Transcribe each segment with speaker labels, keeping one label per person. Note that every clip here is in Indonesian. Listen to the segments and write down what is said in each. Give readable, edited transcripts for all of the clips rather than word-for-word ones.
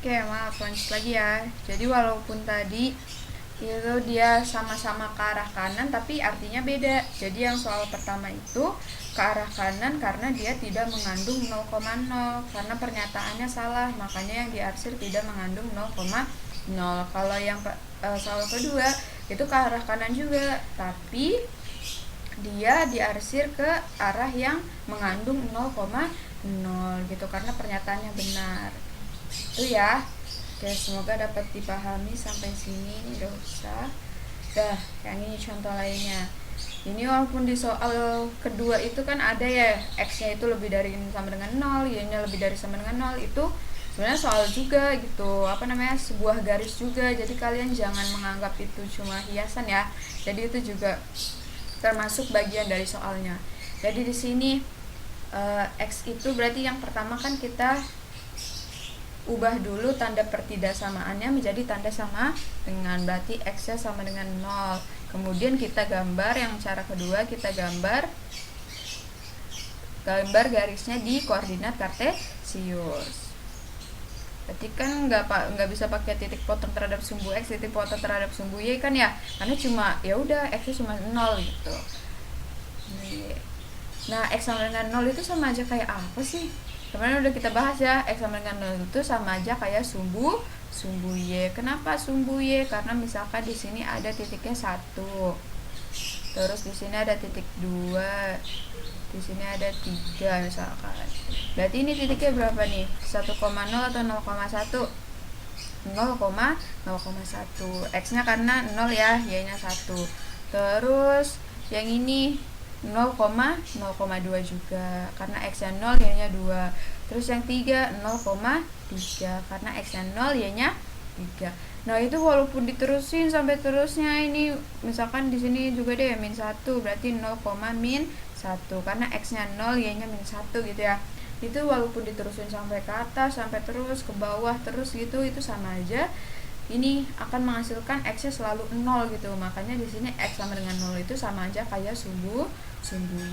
Speaker 1: Oke, maaf, lanjut lagi ya. Jadi walaupun tadi itu dia sama-sama ke arah kanan tapi artinya beda. Jadi yang soal pertama itu ke arah kanan karena dia tidak mengandung 0,0, karena pernyataannya salah, makanya yang diarsir tidak mengandung 0,0. Kalau yang soal kedua itu ke arah kanan juga tapi dia diarsir ke arah yang mengandung 0,0 gitu karena pernyataannya benar. Itu ya. Oke, semoga dapat dipahami sampai sini. Udah usah. Dah, yang ini contoh lainnya. Ini walaupun di soal kedua itu kan ada ya x-nya itu lebih dari sama dengan 0, y-nya lebih dari sama dengan 0, itu sebenarnya soal juga gitu. Apa namanya? Sebuah garis juga. Jadi kalian jangan menganggap itu cuma hiasan ya. Jadi itu juga termasuk bagian dari soalnya. Jadi di sini x itu berarti yang pertama kan kita ubah dulu tanda pertidaksamaannya menjadi tanda sama dengan, berarti x-nya sama dengan 0. Kemudian kita gambar yang cara kedua, kita gambar garisnya di koordinat kartesius. Berarti kan nggak bisa pakai titik potong terhadap sumbu x, titik potong terhadap sumbu y kan ya, karena cuma ya udah x-nya cuma 0 gitu. Nah, x sama dengan 0 itu sama aja kayak apa sih? Kemarin udah kita bahas ya, x sama dengan 0 itu sama aja kayak sumbu y. Kenapa sumbu y? Karena misalkan di sini ada titiknya 1. Terus di sini ada titik 2. Di sini ada 3 misalkan. Berarti ini titiknya berapa nih? 1,0 atau 0,1? 0,1. X-nya karena 0 ya, y-nya 1. Terus yang ini 0,2 juga karena x-nya 0, y-nya 2. Terus yang 3 0,3 karena x-nya 0, y-nya 3. Nah, itu walaupun diterusin sampai terusnya, ini misalkan di sini juga deh min 1, berarti 0,-1 karena x-nya 0, y-nya min 1 gitu ya. Itu walaupun diterusin sampai ke atas, sampai terus ke bawah terus gitu, itu sama aja. Ini akan menghasilkan x-nya selalu 0 gitu. Makanya di sini x sama dengan 0 itu sama aja kayak sumbu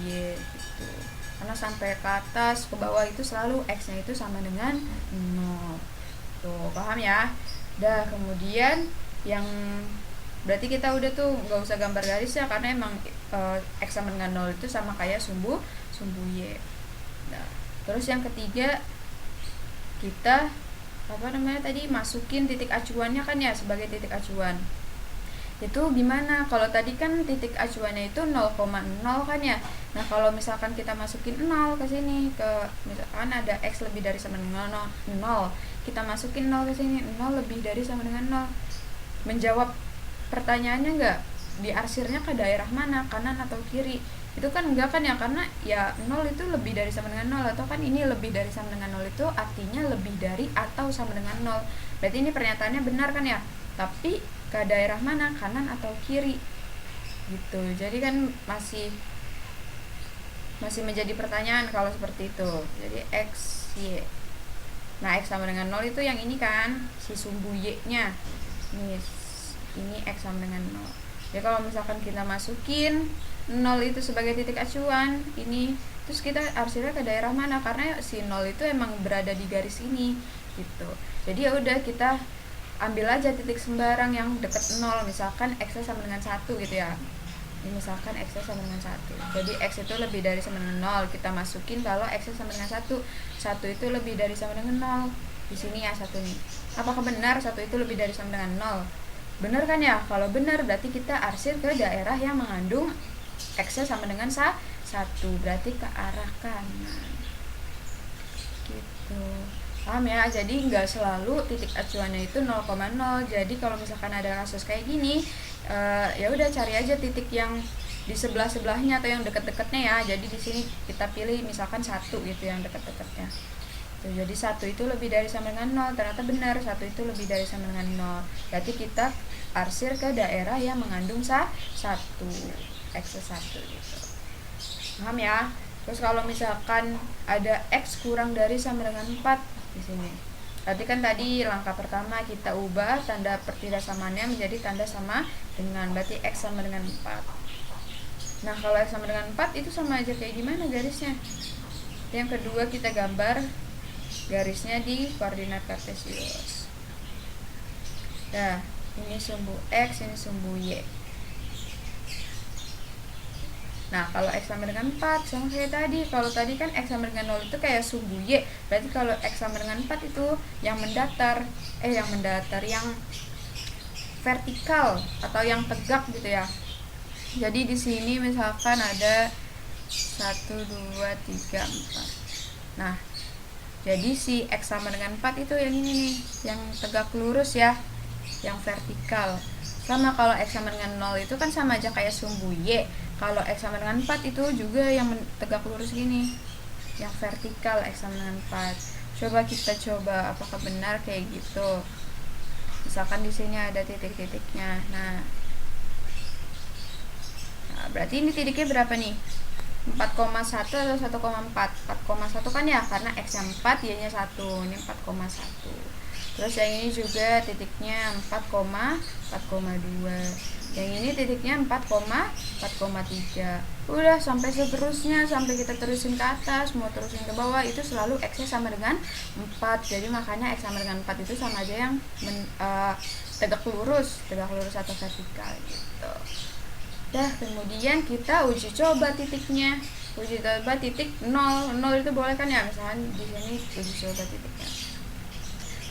Speaker 1: y gitu. Karena sampai ke atas ke bawah itu selalu x-nya itu sama dengan 0. Tuh, paham ya? Dah, kemudian yang berarti kita udah tuh nggak usah gambar garis ya, karena emang x sama dengan 0 itu sama kayak sumbu y. Nah, terus yang ketiga kita tadi masukin titik acuannya kan ya sebagai titik acuan. Itu gimana? Kalau tadi kan titik acuannya itu 0,0 kan ya. Nah, kalau misalkan kita masukin 0 ke sini, ke misalkan ada x lebih dari sama dengan 0, kita masukin 0 ke sini, 0 lebih dari sama dengan 0. Menjawab pertanyaannya enggak? Diarsirnya ke daerah mana? Kanan atau kiri? Itu kan enggak kan ya, karena ya 0 itu lebih dari sama dengan 0, atau kan ini lebih dari sama dengan 0 itu artinya lebih dari atau sama dengan 0. Berarti ini pernyataannya benar kan ya, tapi ke daerah mana, kanan atau kiri gitu. Jadi kan masih menjadi pertanyaan kalau seperti itu. Jadi x, y. Nah, x sama dengan 0 itu yang ini kan, si sumbu y nya ini x sama dengan 0. Jadi kalau misalkan kita masukin 0 itu sebagai titik acuan ini, terus kita arsirnya ke daerah mana, karena si 0 itu emang berada di garis ini gitu. Jadi ya udah, kita ambil aja titik sembarang yang dekat 0, misalkan x sama dengan 1 gitu ya. Ini misalkan x sama dengan 1. Jadi x itu lebih dari sama dengan 0, kita masukin kalau x sama dengan 1. 1 itu lebih dari sama dengan 0. Di sini ya 1 nih. Apakah benar 1 itu lebih dari sama dengan 0? Benar kan ya? Kalau benar berarti kita arsir ke daerah yang mengandung x sama dengan 1, berarti ke arah kanan gitu. Paham ya? Jadi nggak selalu titik acuannya itu 0,0. Jadi kalau misalkan ada kasus kayak gini, ya udah cari aja titik yang di sebelah-sebelahnya atau yang deket-deketnya ya. Jadi di sini kita pilih misalkan 1 gitu, yang deket-deketnya. Jadi 1 itu lebih dari sama dengan 0, ternyata benar 1 itu lebih dari sama dengan 0. Berarti kita arsir ke daerah yang mengandung 1, x1 gitu. Paham ya? Terus kalau misalkan ada x kurang dari sama dengan 4 di sini. Berarti kan tadi langkah pertama kita ubah tanda pertidaksamaannya menjadi tanda sama dengan, berarti x sama dengan 4. Nah, kalau x sama dengan 4 itu sama aja kayak gimana garisnya? Yang kedua kita gambar garisnya di koordinat kartesius. Nah, ini sumbu X, ini sumbu Y. Nah, kalau X sama dengan 4 sama kayak tadi. Kalau tadi kan X sama dengan 0 itu kayak sumbu Y. Berarti kalau X sama dengan 4 itu yang mendatar, yang vertikal atau yang tegak gitu ya. Jadi di sini misalkan ada 1, 2, 3, 4. Nah, jadi si X sama dengan 4 itu yang ini nih, yang tegak lurus ya, yang vertikal. Sama kalau X sama dengan 0 itu kan sama aja kayak sumbu Y. Kalau X sama dengan 4 itu juga yang tegak lurus gini, yang vertikal X sama dengan 4. Kita coba apakah benar kayak gitu. Misalkan di sini ada titik-titiknya. Nah, berarti ini titiknya berapa nih? 4,1 atau 1,4? 4,1 kan ya, karena X nya 4, Y nya 1. Ini 4,1. Terus yang ini juga titiknya 4,2. Yang ini titiknya 4,3. Udah sampai seterusnya, sampai kita terusin ke atas, mau terusin ke bawah, itu selalu X nya sama dengan 4. Jadi makanya X sama dengan 4 itu sama aja yang tegak lurus atau vertikal gitu. Kemudian kita uji coba titiknya. Uji coba titik 0. 0 itu boleh kan ya, misalkan di sini uji coba titiknya.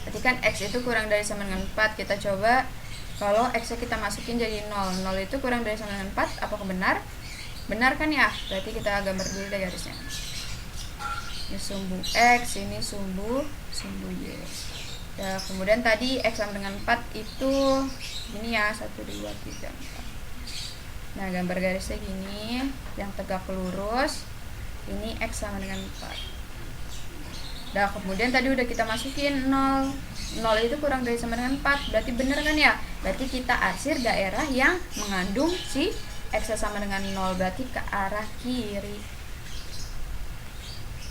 Speaker 1: Berarti kan X itu kurang dari sama dengan 4. Kita coba kalau X nya kita masukin jadi 0. 0 itu kurang dari sama dengan 4, apakah benar? Benar kan ya? Berarti kita gambar dulu deh garisnya. Ini sumbu X, ini sumbu Y. Kemudian tadi X sama dengan 4 itu ini ya, 1, 2, 3, 4. Nah, gambar garisnya gini, yang tegak lurus. Ini X sama dengan 4. Kemudian tadi udah kita masukin 0. 0 itu kurang dari sama dengan 4. Berarti bener kan ya? Berarti kita arsir daerah yang mengandung si X sama dengan 0. Berarti ke arah kiri.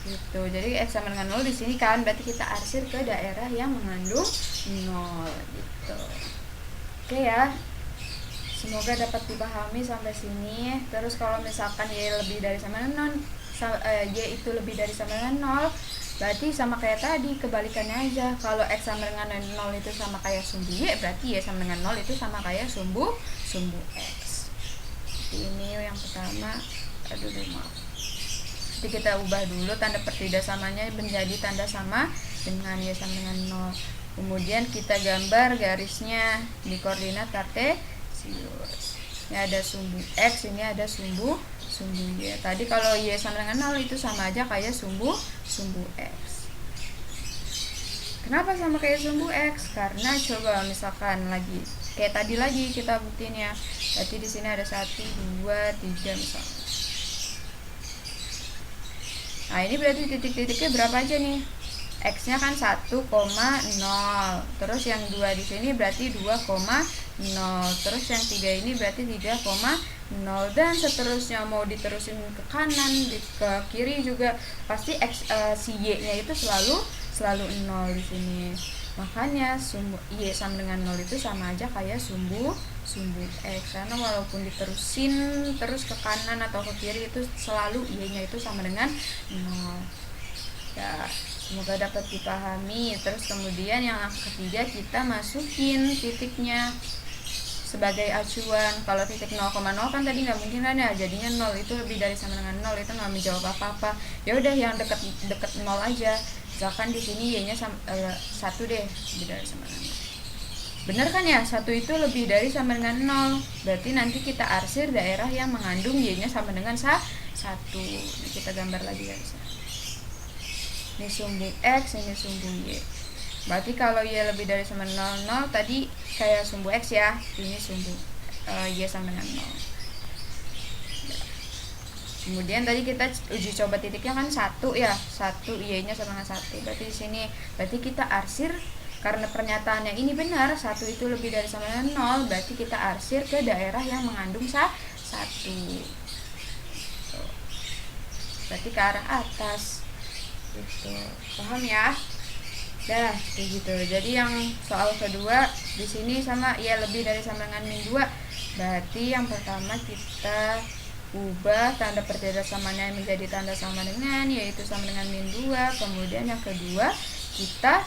Speaker 1: Gitu. Jadi X sama dengan 0 di sini kan, berarti kita arsir ke daerah yang mengandung 0 gitu. Oke ya. Semoga dapat dipahami sampai sini. Terus kalau misalkan Y lebih dari sama dengan 0, Y itu lebih dari sama dengan 0, berarti sama kayak tadi, kebalikannya aja. Kalau X sama dengan 0 itu sama kayak sumbu Y, berarti Y sama dengan 0 itu sama kayak sumbu X. Ini yang pertama. Maaf. Jadi kita ubah dulu tanda pertidaksamanya menjadi tanda sama dengan Y sama dengan 0. Kemudian kita gambar garisnya di koordinat kartesius. Ini ada sumbu X, ini ada sumbu Y. Tadi kalau Y sama dengan 0 itu sama aja kayak sumbu X. Kenapa sama kayak sumbu X? Karena coba misalkan lagi kayak tadi lagi kita buktiin ya. Berarti di sini ada 1, 2, 3 misalnya. Nah, ini berarti titik-titiknya berapa aja nih? X-nya kan 1,0. Terus yang 2 di sini berarti 2,0. Terus yang 3 ini berarti 3,0 dan seterusnya. Mau diterusin ke kanan, ke kiri juga pasti si Y-nya itu selalu 0 di sini. Makanya sumbu Y sama dengan 0 itu sama aja kayak sumbu X, karena walaupun diterusin terus ke kanan atau ke kiri itu selalu Y-nya itu sama dengan 0. Ya, semoga dapat dipahami. Terus kemudian yang ketiga kita masukin titiknya sebagai acuan. Kalau titik 0,0 kan tadi nggak mungkin kan ya, jadinya 0 itu lebih dari sama dengan 0, itu nggak menjawab apa-apa. Ya udah yang deket 0 aja. Misalkan di sini Y-nya 1 deh, lebih dari sama dengan 0. Bener kan ya? 1 itu lebih dari sama dengan 0. Berarti nanti kita arsir daerah yang mengandung Y-nya sama dengan 1. Nah, kita gambar lagi ya. Ini sumbu X, ini sumbu Y. Berarti kalau Y lebih dari sama 0, tadi kayak sumbu X ya. Ini sumbu Y sama dengan 0. Kemudian tadi kita uji coba titiknya kan 1 ya. 1 Y-nya sama dengan 1. Berarti di sini berarti kita arsir, karena pernyataannya ini benar, 1 itu lebih dari sama dengan 0, berarti kita arsir ke daerah yang mengandung 1. Berarti ke arah atas. Gitu. Paham ya? Kayak gitu. Jadi yang soal kedua di sini sama Y lebih dari sama dengan min 2. Berarti yang pertama kita ubah tanda perbedaan samanya menjadi tanda sama dengan, yaitu sama dengan min 2. Kemudian yang kedua kita